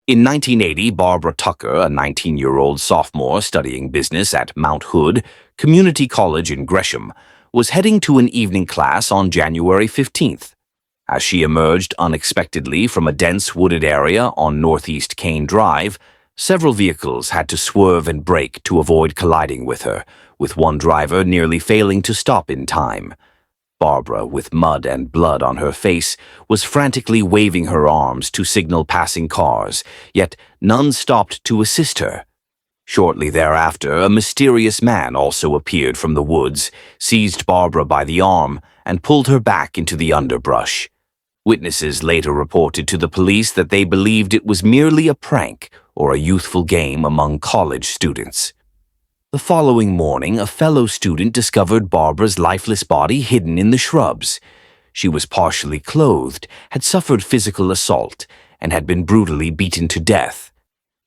In 1980, Barbara Tucker, a 19-year-old sophomore studying business at Mount Hood Community College in Gresham, was heading to an evening class on January 15th. As she emerged unexpectedly from a dense wooded area on Northeast Kane Drive, several vehicles had to swerve and brake to avoid colliding with her, with one driver nearly failing to stop in time. Barbara, with mud and blood on her face, was frantically waving her arms to signal passing cars, yet none stopped to assist her. Shortly thereafter, a mysterious man also appeared from the woods, seized Barbara by the arm, and pulled her back into the underbrush. Witnesses later reported to the police that they believed it was merely a prank or a youthful game among college students. The following morning, a fellow student discovered Barbara's lifeless body hidden in the shrubs. She was partially clothed, had suffered physical assault, and had been brutally beaten to death.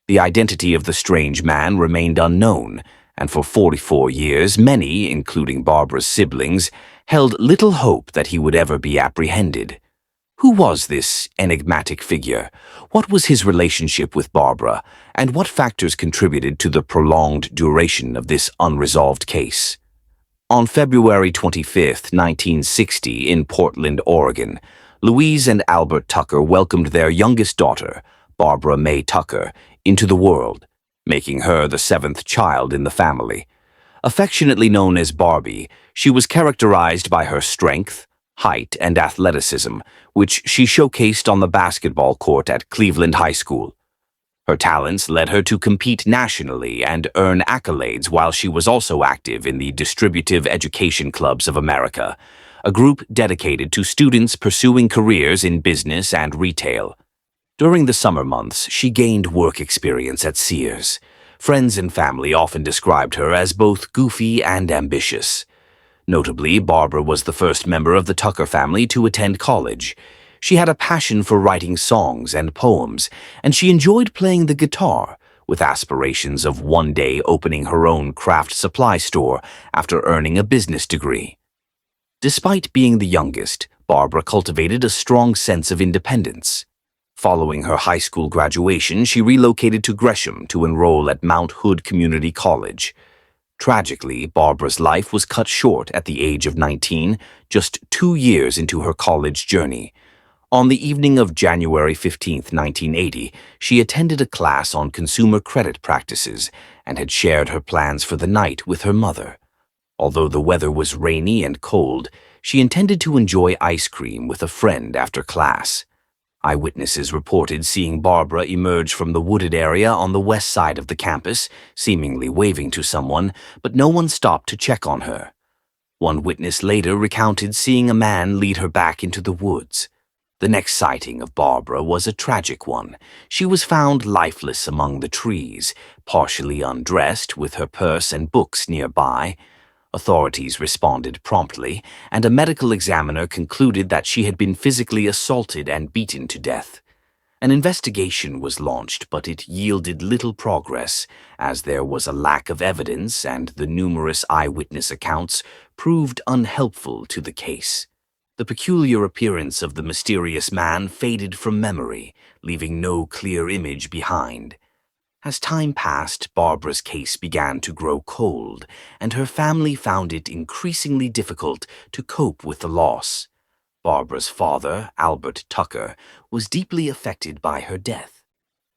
The identity of the strange man remained unknown, and for 44 years many, including Barbara's siblings, held little hope that he would ever be apprehended. Who was this enigmatic figure? What was his relationship with Barbara, and what factors contributed to the prolonged duration of this unresolved case? On February 25, 1960, in Portland, Oregon, Louise and Albert Tucker welcomed their youngest daughter, Barbara May Tucker, into the world, making her the seventh child in the family. Affectionately known as Barbie, she was characterized by her strength, height, and athleticism, which she showcased on the basketball court at Cleveland High School. Her talents led her to compete nationally and earn accolades while she was also active in the Distributive Education Clubs of America, a group dedicated to students pursuing careers in business and retail. During the summer months, she gained work experience at Sears. Friends and family often described her as both goofy and ambitious. Notably, Barbara was the first member of the Tucker family to attend college. She had a passion for writing songs and poems, and she enjoyed playing the guitar, with aspirations of one day opening her own craft supply store after earning a business degree. Despite being the youngest, Barbara cultivated a strong sense of independence. Following her high school graduation, she relocated to Gresham to enroll at Mount Hood Community College. Tragically, Barbara's life was cut short at the age of 19, just 2 years into her college journey. On the evening of January 15, 1980, she attended a class on consumer credit practices and had shared her plans for the night with her mother. Although the weather was rainy and cold, she intended to enjoy ice cream with a friend after class. Eyewitnesses reported seeing Barbara emerge from the wooded area on the west side of the campus, seemingly waving to someone, but no one stopped to check on her. One witness later recounted seeing a man lead her back into the woods. The next sighting of Barbara was a tragic one. She was found lifeless among the trees, partially undressed with her purse and books nearby. Authorities responded promptly, and a medical examiner concluded that she had been physically assaulted and beaten to death. An investigation was launched, but it yielded little progress, as there was a lack of evidence and the numerous eyewitness accounts proved unhelpful to the case. The peculiar appearance of the mysterious man faded from memory, leaving no clear image behind. As time passed, Barbara's case began to grow cold, and her family found it increasingly difficult to cope with the loss. Barbara's father, Albert Tucker, was deeply affected by her death.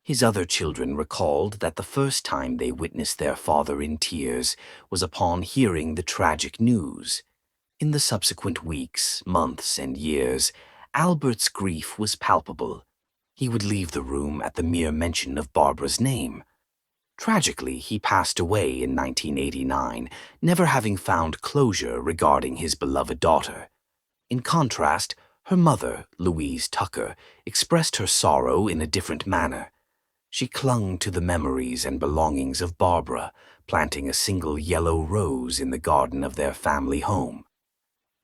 His other children recalled that the first time they witnessed their father in tears was upon hearing the tragic news. In the subsequent weeks, months, and years, Albert's grief was palpable. He would leave the room at the mere mention of Barbara's name. Tragically, he passed away in 1989, never having found closure regarding his beloved daughter. In contrast, her mother, Louise Tucker, expressed her sorrow in a different manner. She clung to the memories and belongings of Barbara, planting a single yellow rose in the garden of their family home.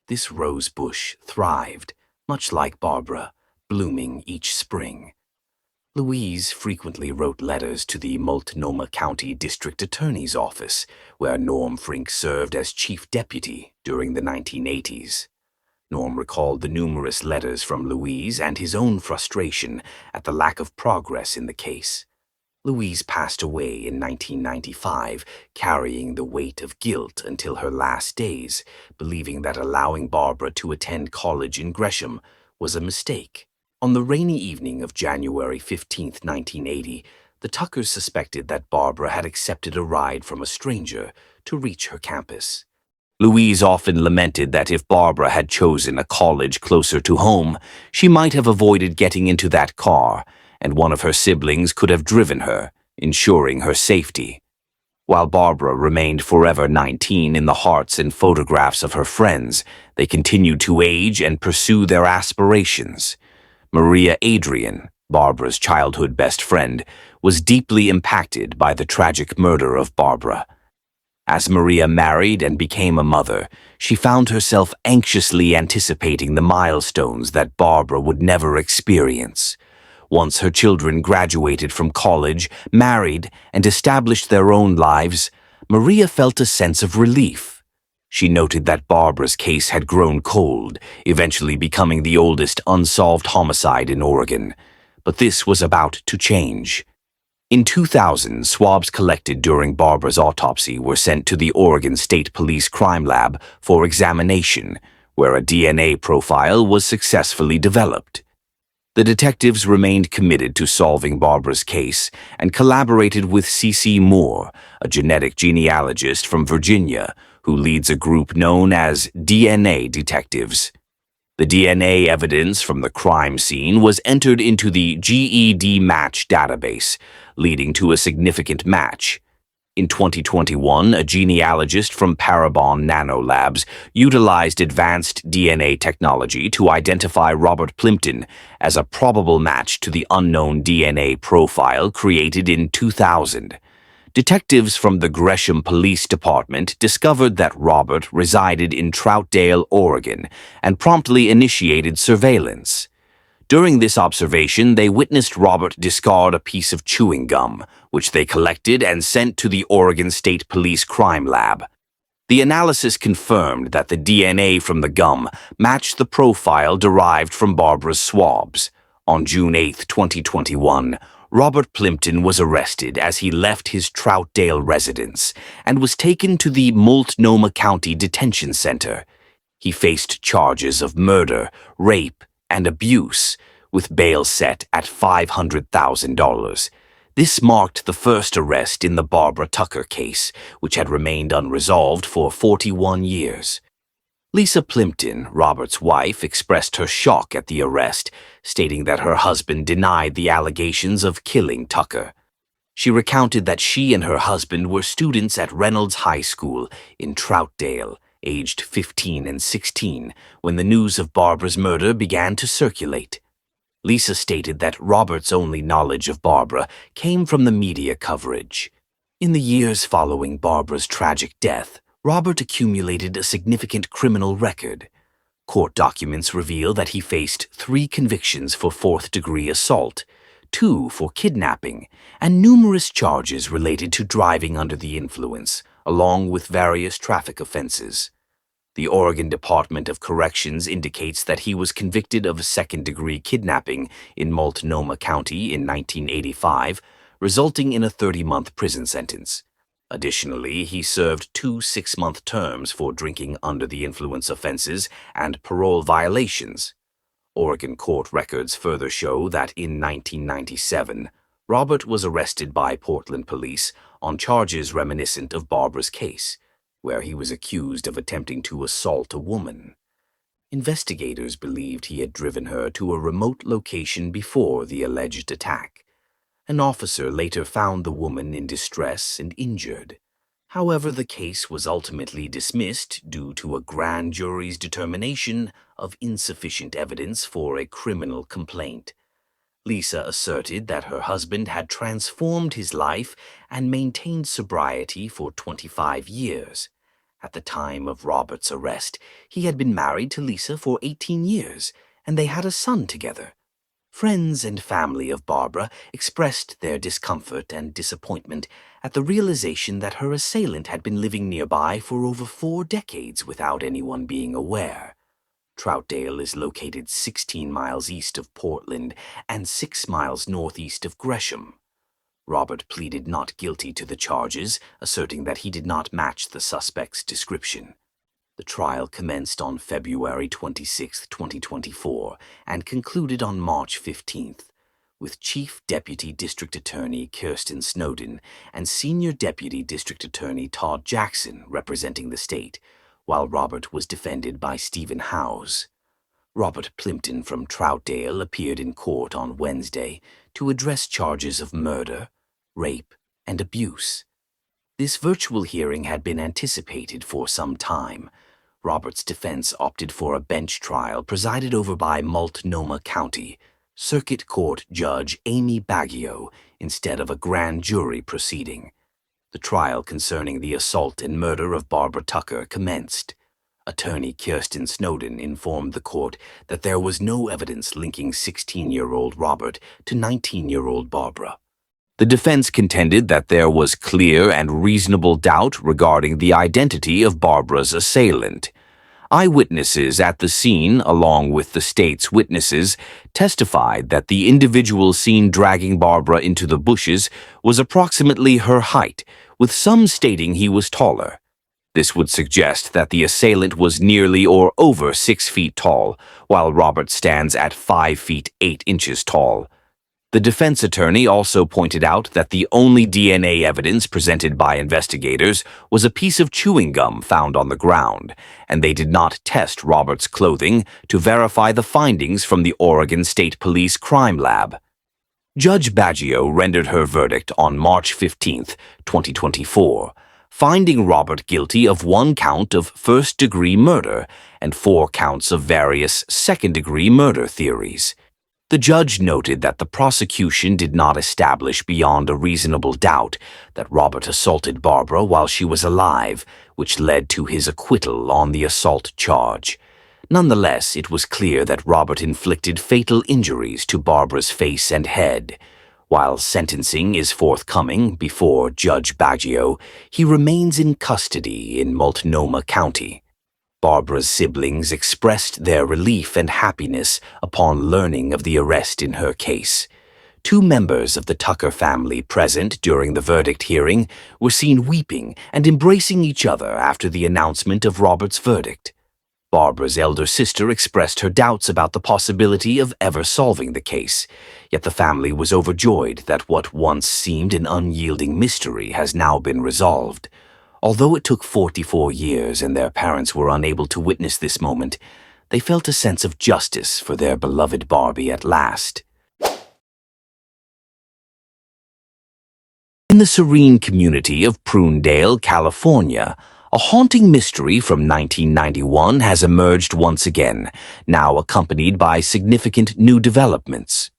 This rose bush thrived, much like Barbara, blooming each spring. Louise frequently wrote letters to the Multnomah County District Attorney's Office, where Norm Frink served as chief deputy during the 1980s. Norm recalled the numerous letters from Louise and his own frustration at the lack of progress in the case. Louise passed away in 1995, carrying the weight of guilt until her last days, believing that allowing Barbara to attend college in Gresham was a mistake. On the rainy evening of January 15, 1980, the Tuckers suspected that Barbara had accepted a ride from a stranger to reach her campus. Louise often lamented that if Barbara had chosen a college closer to home, she might have avoided getting into that car, and one of her siblings could have driven her, ensuring her safety. While Barbara remained forever 19 in the hearts and photographs of her friends, they continued to age and pursue their aspirations. Maria Adrian, Barbara's childhood best friend, was deeply impacted by the tragic murder of Barbara. As Maria married and became a mother, she found herself anxiously anticipating the milestones that Barbara would never experience. Once her children graduated from college, married, and established their own lives, Maria felt a sense of relief. She noted that Barbara's case had grown cold, eventually becoming the oldest unsolved homicide in Oregon. But this was about to change. In 2000, swabs collected during Barbara's autopsy were sent to the Oregon State Police Crime Lab for examination, where a DNA profile was successfully developed. The detectives remained committed to solving Barbara's case and collaborated with C.C. Moore, a genetic genealogist from Virginia, who leads a group known as DNA Detectives. The DNA evidence from the crime scene was entered into the GED match database, leading to a significant match. In 2021, a genealogist from Parabon Nanolabs utilized advanced DNA technology to identify Robert Plimpton as a probable match to the unknown DNA profile created in 2000. Detectives from the Gresham Police Department discovered that Robert resided in Troutdale, Oregon, and promptly initiated surveillance. During this observation, they witnessed Robert discard a piece of chewing gum, which they collected and sent to the Oregon State Police Crime Lab. The analysis confirmed that the DNA from the gum matched the profile derived from Barbara's swabs. On June 8, 2021, Robert Plimpton was arrested as he left his Troutdale residence and was taken to the Multnomah County Detention Center. He faced charges of murder, rape, and abuse, with bail set at $500,000. This marked the first arrest in the Barbara Tucker case, which had remained unresolved for 41 years. Lisa Plimpton, Robert's wife, expressed her shock at the arrest, stating that her husband denied the allegations of killing Tucker. She recounted that she and her husband were students at Reynolds High School in Troutdale, aged 15 and 16, when the news of Barbara's murder began to circulate. Lisa stated that Robert's only knowledge of Barbara came from the media coverage. In the years following Barbara's tragic death, Robert accumulated a significant criminal record. Court documents reveal that he faced 3 convictions for fourth-degree assault, 2 for kidnapping, and numerous charges related to driving under the influence, along with various traffic offenses. The Oregon Department of Corrections indicates that he was convicted of second-degree kidnapping in Multnomah County in 1985, resulting in a 30-month prison sentence. Additionally, he served 2 6-month terms for drinking under the influence offenses and parole violations. Oregon court records further show that in 1997, Robert was arrested by Portland police on charges reminiscent of Barbara's case, where he was accused of attempting to assault a woman. Investigators believed he had driven her to a remote location before the alleged attack. An officer later found the woman in distress and injured. However, the case was ultimately dismissed due to a grand jury's determination of insufficient evidence for a criminal complaint. Lisa asserted that her husband had transformed his life and maintained sobriety for 25 years. At the time of Robert's arrest, he had been married to Lisa for 18 years, and they had a son together. Friends and family of Barbara expressed their discomfort and disappointment at the realization that her assailant had been living nearby for over 4 decades without anyone being aware. Troutdale is located 16 miles east of Portland and 6 miles northeast of Gresham. Robert pleaded not guilty to the charges, asserting that he did not match the suspect's description. The trial commenced on February 26, 2024, and concluded on March 15th, with Chief Deputy District Attorney Kirsten Snowden and Senior Deputy District Attorney Todd Jackson representing the state, while Robert was defended by Stephen Howes. Robert Plimpton from Troutdale appeared in court on Wednesday to address charges of murder, rape, and abuse. This virtual hearing had been anticipated for some time. Robert's defense opted for a bench trial presided over by Multnomah County Circuit Court Judge Amy Baggio instead of a grand jury proceeding. The trial concerning the assault and murder of Barbara Tucker commenced. Attorney Kirsten Snowden informed the court that there was no evidence linking 16-year-old Robert to 19-year-old Barbara. The defense contended that there was clear and reasonable doubt regarding the identity of Barbara's assailant. Eyewitnesses at the scene, along with the state's witnesses, testified that the individual seen dragging Barbara into the bushes was approximately her height, with some stating he was taller. This would suggest that the assailant was nearly or over 6 feet tall, while Robert stands at 5 feet 8 inches tall. The defense attorney also pointed out that the only DNA evidence presented by investigators was a piece of chewing gum found on the ground, and they did not test Robert's clothing to verify the findings from the Oregon State Police Crime Lab. Judge Baggio rendered her verdict on March 15, 2024, finding Robert guilty of 1 count of first-degree murder and 4 counts of various second-degree murder theories. The judge noted that the prosecution did not establish beyond a reasonable doubt that Robert assaulted Barbara while she was alive, which led to his acquittal on the assault charge. Nonetheless, it was clear that Robert inflicted fatal injuries to Barbara's face and head. While sentencing is forthcoming before Judge Baggio, he remains in custody in Multnomah County. Barbara's siblings expressed their relief and happiness upon learning of the arrest in her case. 2 members of the Tucker family present during the verdict hearing were seen weeping and embracing each other after the announcement of Robert's verdict. Barbara's elder sister expressed her doubts about the possibility of ever solving the case, yet the family was overjoyed that what once seemed an unyielding mystery has now been resolved. Although it took 44 years and their parents were unable to witness this moment, they felt a sense of justice for their beloved Barbie at last. In the serene community of Prunedale, California, a haunting mystery from 1991 has emerged once again, now accompanied by significant new developments.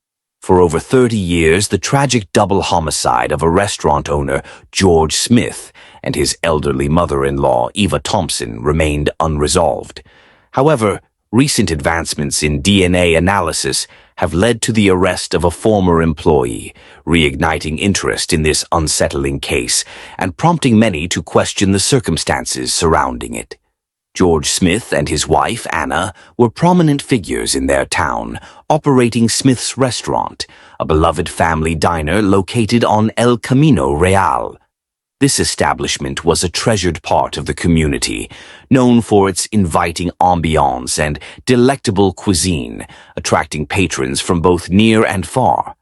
For over 30 years, the tragic double homicide of a restaurant owner, George Smith, and his elderly mother-in-law, Eva Thompson, remained unresolved. However, recent advancements in DNA analysis have led to the arrest of a former employee, reigniting interest in this unsettling case and prompting many to question the circumstances surrounding it. George Smith and his wife, Anna, were prominent figures in their town, operating Smith's Restaurant, a beloved family diner located on El Camino Real. This establishment was a treasured part of the community, known for its inviting ambiance and delectable cuisine, attracting patrons from both near and far.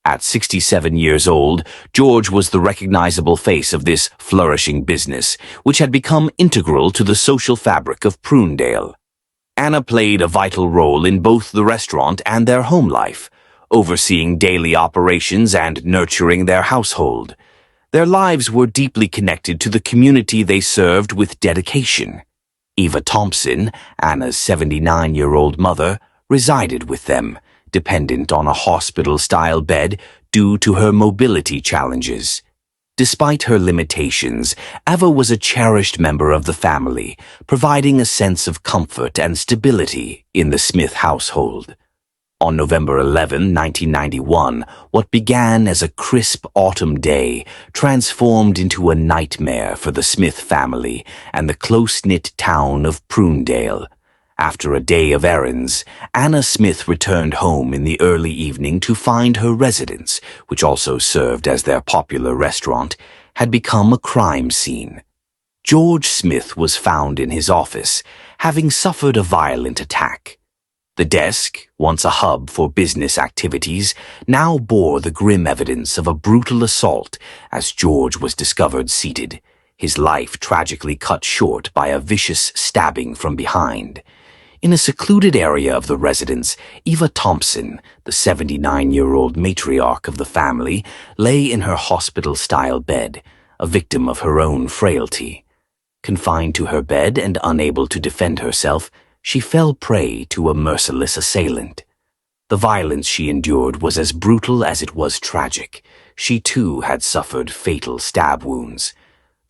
At 67 years old, George was the recognizable face of this flourishing business, which had become integral to the social fabric of Prunedale. Anna played a vital role in both the restaurant and their home life, overseeing daily operations and nurturing their household. Their lives were deeply connected to the community they served with dedication. Eva Thompson, Anna's 79-year-old mother, resided with them, dependent on a hospital-style bed due to her mobility challenges. Despite her limitations, Eva was a cherished member of the family, providing a sense of comfort and stability in the Smith household. On November 11, 1991, what began as a crisp autumn day transformed into a nightmare for the Smith family and the close-knit town of Prunedale. After a day of errands, Anna Smith returned home in the early evening to find her residence, which also served as their popular restaurant, had become a crime scene. George Smith was found in his office, having suffered a violent attack. The desk, once a hub for business activities, now bore the grim evidence of a brutal assault as George was discovered seated, his life tragically cut short by a vicious stabbing from behind. In a secluded area of the residence, Eva Thompson, the 79-year-old matriarch of the family, lay in her hospital-style bed, a victim of her own frailty. Confined to her bed and unable to defend herself, she fell prey to a merciless assailant. The violence she endured was as brutal as it was tragic. She too had suffered fatal stab wounds.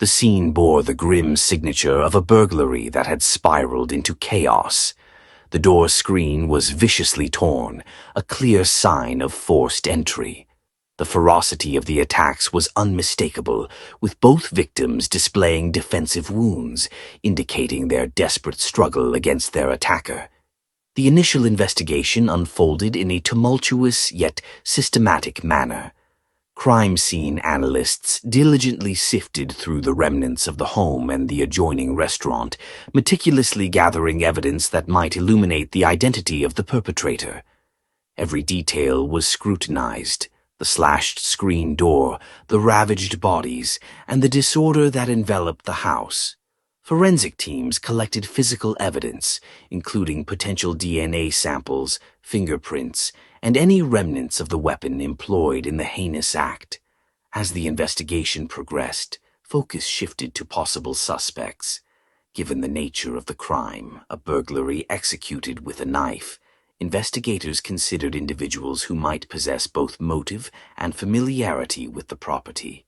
The scene bore the grim signature of a burglary that had spiraled into chaos. The door screen was viciously torn, a clear sign of forced entry. The ferocity of the attacks was unmistakable, with both victims displaying defensive wounds, indicating their desperate struggle against their attacker. The initial investigation unfolded in a tumultuous yet systematic manner. Crime scene analysts diligently sifted through the remnants of the home and the adjoining restaurant, meticulously gathering evidence that might illuminate the identity of the perpetrator. Every detail was scrutinized: the slashed screen door, the ravaged bodies, and the disorder that enveloped the house. Forensic teams collected physical evidence, including potential DNA samples, fingerprints, and any remnants of the weapon employed in the heinous act. As the investigation progressed, focus shifted to possible suspects. Given the nature of the crime, a burglary executed with a knife, investigators considered individuals who might possess both motive and familiarity with the property.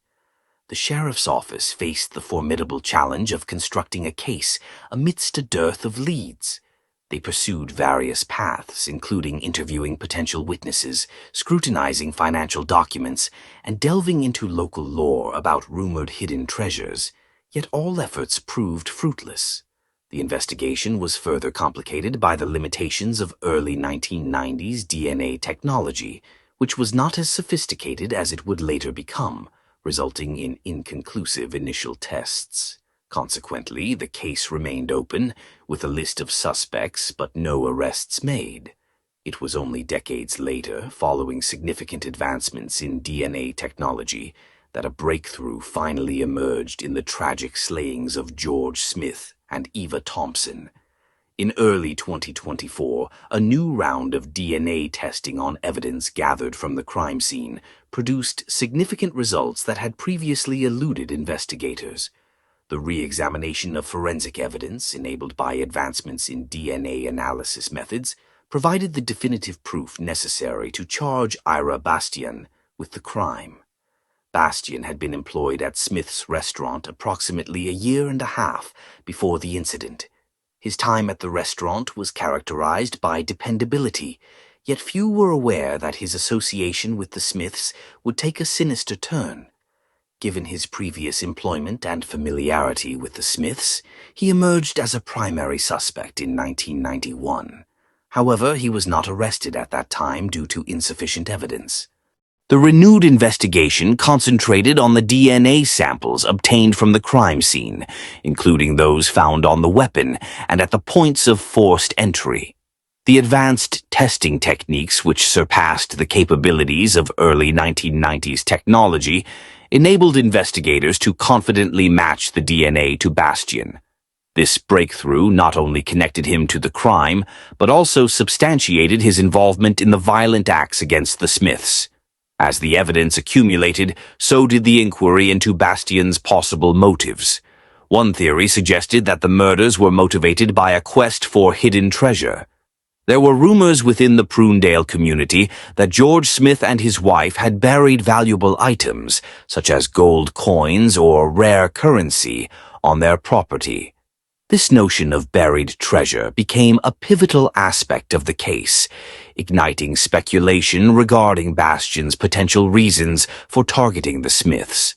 The sheriff's office faced the formidable challenge of constructing a case amidst a dearth of leads. They pursued various paths, including interviewing potential witnesses, scrutinizing financial documents, and delving into local lore about rumored hidden treasures, yet all efforts proved fruitless. The investigation was further complicated by the limitations of early 1990s DNA technology, which was not as sophisticated as it would later become, resulting in inconclusive initial tests. Consequently, the case remained open, with a list of suspects but no arrests made. It was only decades later, following significant advancements in DNA technology, that a breakthrough finally emerged in the tragic slayings of George Smith and Eva Thompson. In early 2024, a new round of DNA testing on evidence gathered from the crime scene produced significant results that had previously eluded investigators. The re-examination of forensic evidence, enabled by advancements in DNA analysis methods, provided the definitive proof necessary to charge Ira Bastian with the crime. Bastian had been employed at Smith's restaurant approximately a year and a half before the incident. His time at the restaurant was characterized by dependability, yet few were aware that his association with the Smiths would take a sinister turn. Given his previous employment and familiarity with the Smiths, he emerged as a primary suspect in 1991. However, he was not arrested at that time due to insufficient evidence. The renewed investigation concentrated on the DNA samples obtained from the crime scene, including those found on the weapon and at the points of forced entry. The advanced testing techniques, which surpassed the capabilities of early 1990s technology, enabled investigators to confidently match the DNA to Bastian. This breakthrough not only connected him to the crime, but also substantiated his involvement in the violent acts against the Smiths. As the evidence accumulated, so did the inquiry into Bastian's possible motives. One theory suggested that the murders were motivated by a quest for hidden treasure. There were rumors within the Prunedale community that George Smith and his wife had buried valuable items, such as gold coins or rare currency, on their property. This notion of buried treasure became a pivotal aspect of the case, igniting speculation regarding Bastian's potential reasons for targeting the Smiths.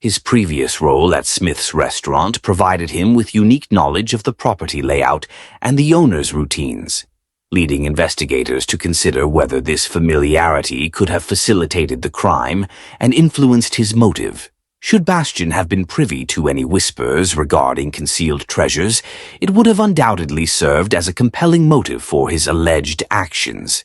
His previous role at Smith's restaurant provided him with unique knowledge of the property layout and the owner's routines, leading investigators to consider whether this familiarity could have facilitated the crime and influenced his motive. Should Bastian have been privy to any whispers regarding concealed treasures, it would have undoubtedly served as a compelling motive for his alleged actions.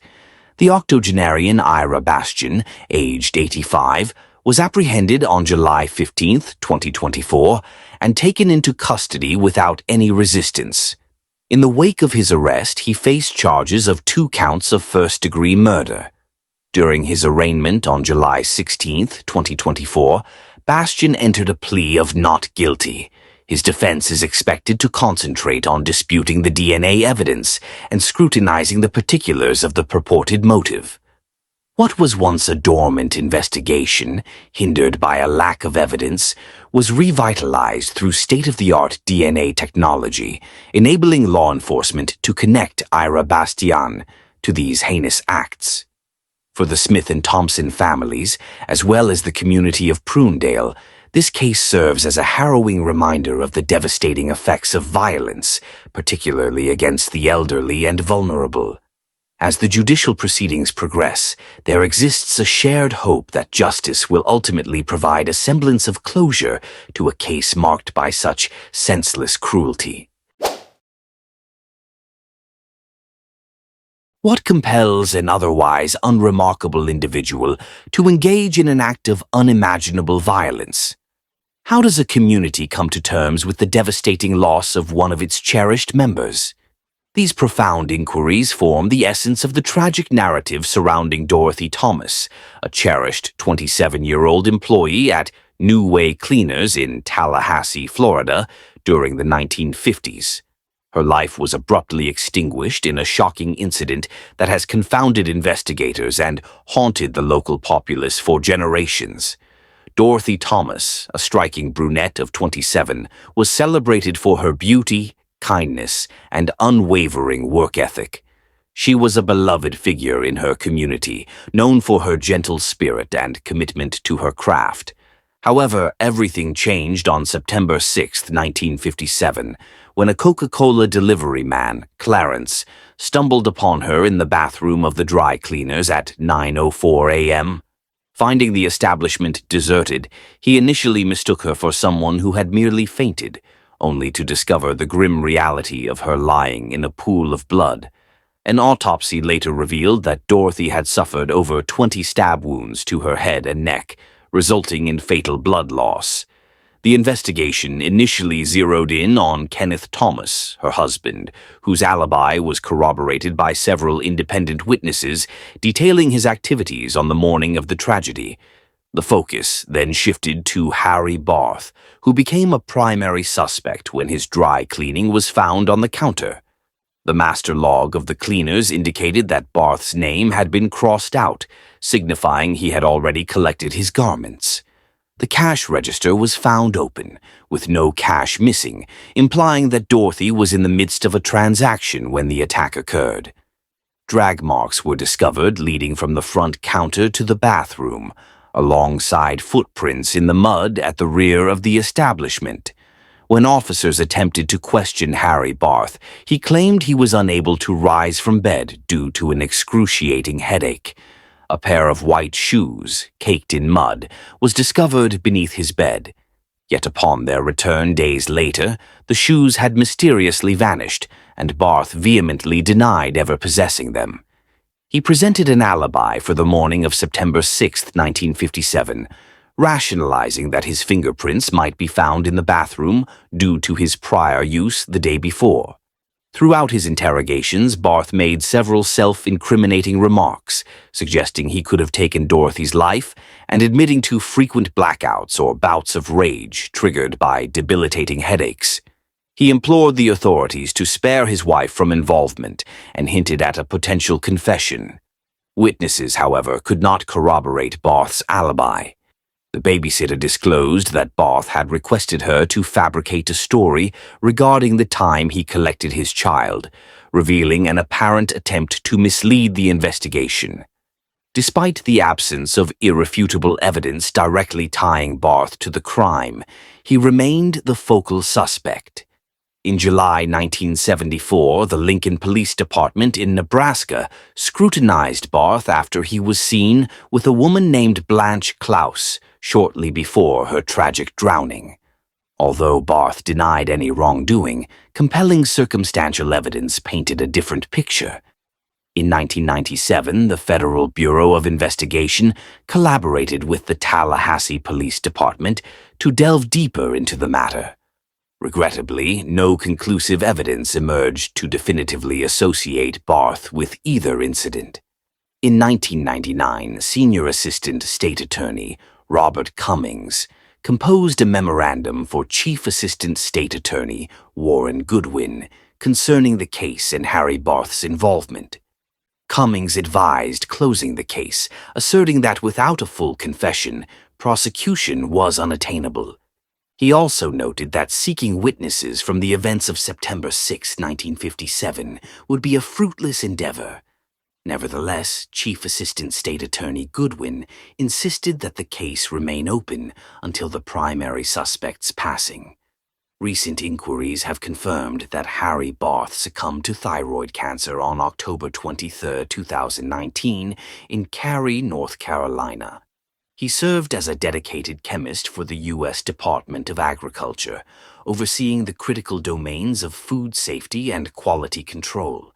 The octogenarian Ira Bastian, aged 85, was apprehended on July 15, 2024, and taken into custody without any resistance. In the wake of his arrest, he faced charges of 2 counts of first-degree murder. During his arraignment on July 16, 2024, Bastian entered a plea of not guilty. His defense is expected to concentrate on disputing the DNA evidence and scrutinizing the particulars of the purported motive. What was once a dormant investigation, hindered by a lack of evidence, was revitalized through state-of-the-art DNA technology, enabling law enforcement to connect Ira Bastian to these heinous acts. For the Smith and Thompson families, as well as the community of Prunedale, this case serves as a harrowing reminder of the devastating effects of violence, particularly against the elderly and vulnerable. As the judicial proceedings progress, there exists a shared hope that justice will ultimately provide a semblance of closure to a case marked by such senseless cruelty. What compels an otherwise unremarkable individual to engage in an act of unimaginable violence? How does a community come to terms with the devastating loss of one of its cherished members? These profound inquiries form the essence of the tragic narrative surrounding Dorothy Thomas, a cherished 27-year-old employee at New Way Cleaners in Tallahassee, Florida, during the 1950s. Her life was abruptly extinguished in a shocking incident that has confounded investigators and haunted the local populace for generations. Dorothy Thomas, a striking brunette of 27, was celebrated for her beauty, kindness, and unwavering work ethic. She was a beloved figure in her community, known for her gentle spirit and commitment to her craft. However, everything changed on September 6, 1957, when a Coca-Cola delivery man, Clarence, stumbled upon her in the bathroom of the dry cleaners at 9:04 a.m. Finding the establishment deserted, he initially mistook her for someone who had merely fainted, only to discover the grim reality of her lying in a pool of blood. An autopsy later revealed that Dorothy had suffered over 20 stab wounds to her head and neck, resulting in fatal blood loss. The investigation initially zeroed in on Kenneth Thomas, her husband, whose alibi was corroborated by several independent witnesses detailing his activities on the morning of the tragedy. The focus then shifted to Harry Barth, who became a primary suspect when his dry cleaning was found on the counter. The master log of the cleaners indicated that Barth's name had been crossed out, signifying he had already collected his garments. The cash register was found open, with no cash missing, implying that Dorothy was in the midst of a transaction when the attack occurred. Drag marks were discovered leading from the front counter to the bathroom, alongside footprints in the mud at the rear of the establishment. When officers attempted to question Harry Barth, he claimed he was unable to rise from bed due to an excruciating headache. A pair of white shoes, caked in mud, was discovered beneath his bed. Yet upon their return days later, the shoes had mysteriously vanished, and Barth vehemently denied ever possessing them. He presented an alibi for the morning of September 6, 1957, rationalizing that his fingerprints might be found in the bathroom due to his prior use the day before. Throughout his interrogations, Barth made several self-incriminating remarks, suggesting he could have taken Dorothy's life and admitting to frequent blackouts or bouts of rage triggered by debilitating headaches. He implored the authorities to spare his wife from involvement and hinted at a potential confession. Witnesses, however, could not corroborate Barth's alibi. The babysitter disclosed that Barth had requested her to fabricate a story regarding the time he collected his child, revealing an apparent attempt to mislead the investigation. Despite the absence of irrefutable evidence directly tying Barth to the crime, he remained the focal suspect. In July 1974, the Lincoln Police Department in Nebraska scrutinized Barth after he was seen with a woman named Blanche Klaus shortly before her tragic drowning. Although Barth denied any wrongdoing, compelling circumstantial evidence painted a different picture. In 1997, the Federal Bureau of Investigation collaborated with the Tallahassee Police Department to delve deeper into the matter. Regrettably, no conclusive evidence emerged to definitively associate Barth with either incident. In 1999, Senior Assistant State Attorney Robert Cummings composed a memorandum for Chief Assistant State Attorney Warren Goodwin concerning the case and Harry Barth's involvement. Cummings advised closing the case, asserting that without a full confession, prosecution was unattainable. He also noted that seeking witnesses from the events of September 6, 1957 would be a fruitless endeavor. Nevertheless, Chief Assistant State Attorney Goodwin insisted that the case remain open until the primary suspect's passing. Recent inquiries have confirmed that Harry Barth succumbed to thyroid cancer on October 23, 2019, in Cary, North Carolina. He served as a dedicated chemist for the U.S. Department of Agriculture, overseeing the critical domains of food safety and quality control.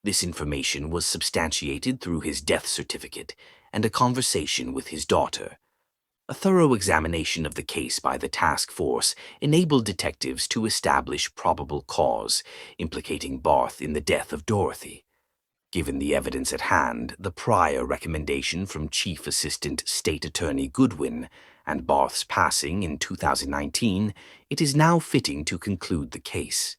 This information was substantiated through his death certificate and a conversation with his daughter. A thorough examination of the case by the task force enabled detectives to establish probable cause implicating Barth in the death of Dorothy. Given the evidence at hand, the prior recommendation from Chief Assistant State Attorney Goodwin, and Barth's passing in 2019, it is now fitting to conclude the case.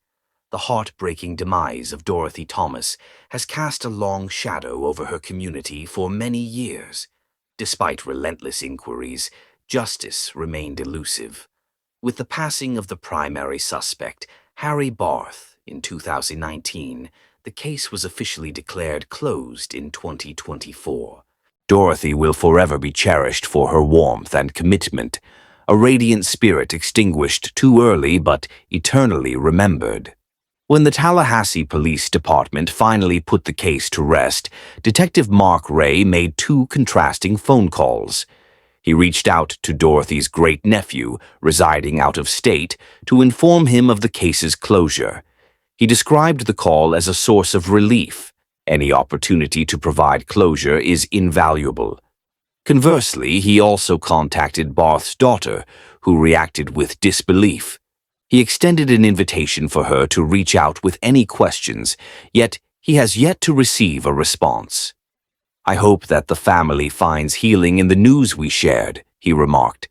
The heartbreaking demise of Dorothy Thomas has cast a long shadow over her community for many years. Despite relentless inquiries, justice remained elusive. With the passing of the primary suspect, Harry Barth, in 2019, the case was officially declared closed in 2024. Dorothy will forever be cherished for her warmth and commitment, a radiant spirit extinguished too early but eternally remembered. When the Tallahassee Police Department finally put the case to rest, Detective Mark Ray made two contrasting phone calls. He reached out to Dorothy's great-nephew, residing out of state, to inform him of the case's closure. He described the call as a source of relief. Any opportunity to provide closure is invaluable. Conversely, he also contacted Barth's daughter, who reacted with disbelief. He extended an invitation for her to reach out with any questions, yet he has yet to receive a response. "I hope that the family finds healing in the news we shared," he remarked.